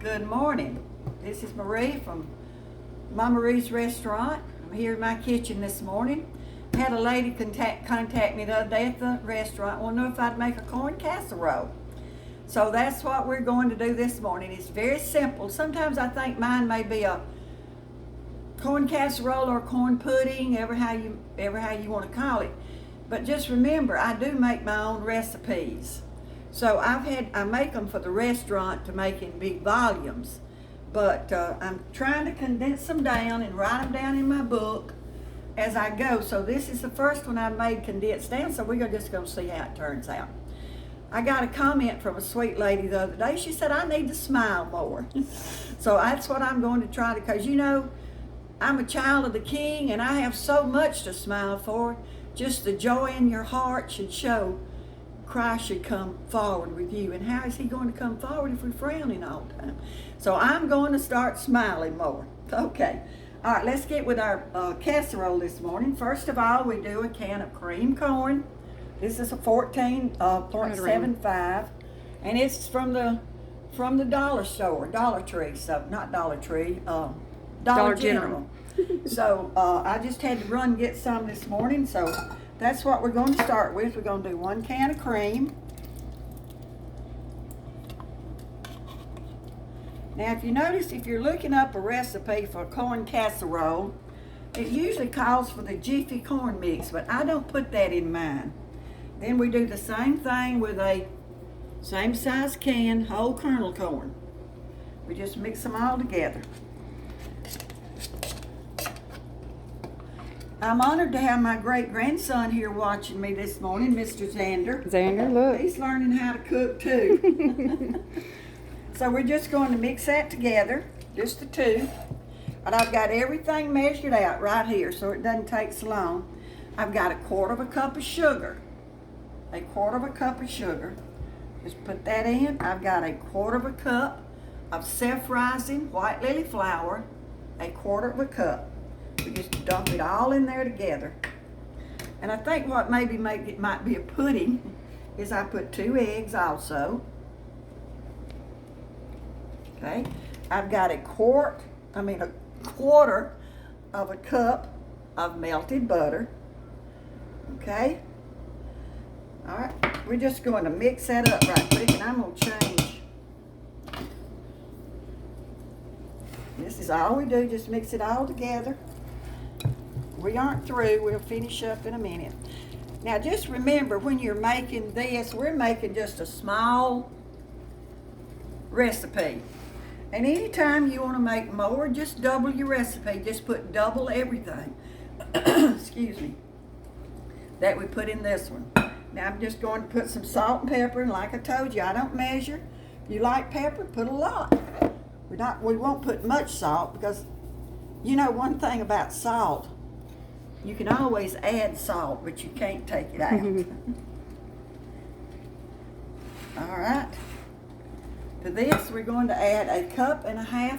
Good morning. This is Marie from Mama Marie's Restaurant. I'm here in my kitchen this morning. I had a lady contact me the other day at the restaurant, want to know if I'd make a corn casserole. So that's what we're going to do this morning. It's very simple. Sometimes I think mine may be a corn casserole or corn pudding, ever how you want to call it. But just remember, I do make my own recipes. So I make them for the restaurant to make in big volumes, but I'm trying to condense them down and write them down in my book as I go. So this is the first one I've made condensed down, so we're just going to see how it turns out. I got a comment from a sweet lady the other day. She said, I need to smile more. So that's what I'm going to try to, because you know, I'm a child of the King and I have so much to smile for. Just the joy in your heart should show. Christ should come forward with you. And how is he going to come forward if we're frowning all the time? So I'm going to start smiling more. Okay. All right, let's get with our casserole this morning. First of all, we do a can of cream corn. This is a 14.75, and it's from the dollar store, Dollar Tree. So not Dollar Tree, Dollar General. So I just had to run and get some this morning. So that's what we're going to start with. We're going to do 1 can of cream. Now, if you notice, if you're looking up a recipe for corn casserole, it usually calls for the Jiffy corn mix, but I don't put that in mine. Then we do the same thing with a same size can whole kernel corn. We just mix them all together. I'm honored to have my great-grandson here watching me this morning, Mr. Xander. Xander, look. He's learning how to cook too. So we're just going to mix that together, just the two. And I've got everything measured out right here so it doesn't take so long. I've got 1/4 cup of sugar. 1/4 cup of sugar. Just put that in. I've got 1/4 cup of self-rising white lily flour. 1/4 cup. We just dump it all in there together. And I think what maybe make it might be a pudding is I put 2 eggs also. Okay. I've got 1/4 of a cup of melted butter. Okay. All right. We're just going to mix that up right quick, and I'm going to change. This is all we do, just mix it all together. We aren't through. We'll finish up in a minute. Now, just remember, when you're making this, we're making just a small recipe. And anytime you want to make more, just double your recipe. Just put double everything. Excuse me. That we put in this one. Now, I'm just going to put some salt and pepper. And like I told you, I don't measure. If you like pepper, put a lot. We won't put much salt because, you know, one thing about salt, you can always add salt, but you can't take it out. All right. To this, we're going to add 1.5 cups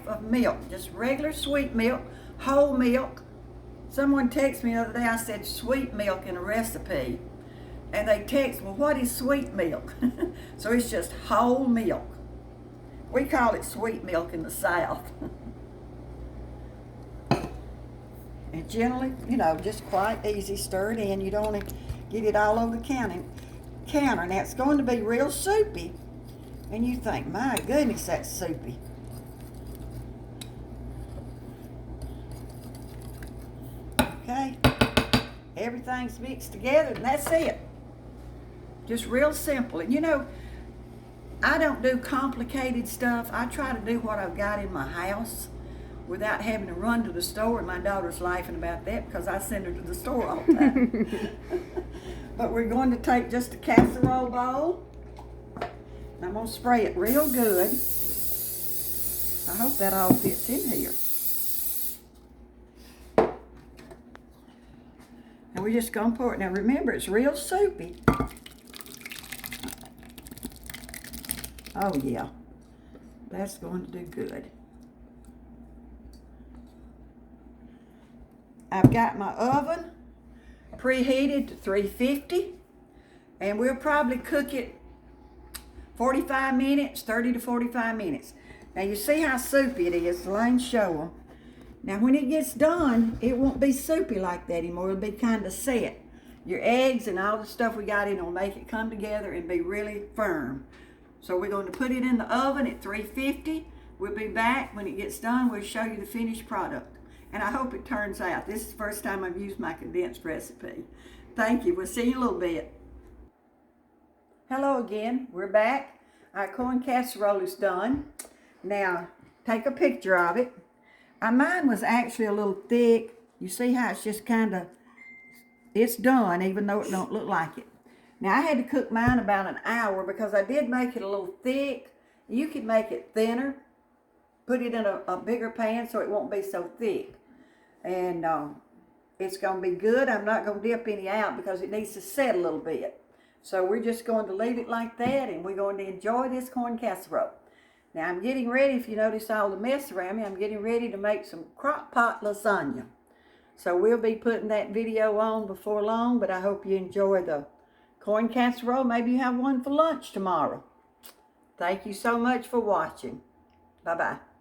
of milk, just regular sweet milk, whole milk. Someone texted me the other day, I said sweet milk in a recipe. And they text, well, what is sweet milk? So it's just whole milk. We call it sweet milk in the South. And generally, you know, just quite easy, stir it in. You don't want to get it all over the counter. Now, it's going to be real soupy. And you think, my goodness, that's soupy. Okay. Everything's mixed together, and that's it. Just real simple. And you know, I don't do complicated stuff. I try to do what I've got in my house without having to run to the store, and my daughter's laughing about that because I send her to the store all the time. But we're going to take just a casserole bowl, and I'm going to spray it real good. I hope that all fits in here. And we're just going to pour it. Now remember, it's real soupy. Oh yeah, that's going to do good. I've got my oven preheated to 350, and we'll probably cook it 45 minutes, 30 to 45 minutes. Now you see how soupy it is. Let me show them. Now when it gets done, it won't be soupy like that anymore. It'll be kind of set. Your eggs and all the stuff we got in will make it come together and be really firm. So we're going to put it in the oven at 350. We'll be back when it gets done. We'll show you the finished product. And I hope it turns out. This is the first time I've used my condensed recipe. Thank you. We'll see you in a little bit. Hello again. We're back. Our corn casserole is done. Now, take a picture of it. Mine was actually a little thick. You see how it's just kind of, it's done even though it don't look like it. Now, I had to cook mine about an hour because I did make it a little thick. You could make it thinner. Put it in a bigger pan so it won't be so thick. And it's going to be good. I'm not going to dip any out because it needs to set a little bit. So we're just going to leave it like that, and we're going to enjoy this corn casserole. Now I'm getting ready, if you notice all the mess around me, I'm getting ready to make some crock pot lasagna. So we'll be putting that video on before long, but I hope you enjoy the corn casserole. Maybe you have one for lunch tomorrow. Thank you so much for watching. Bye-bye.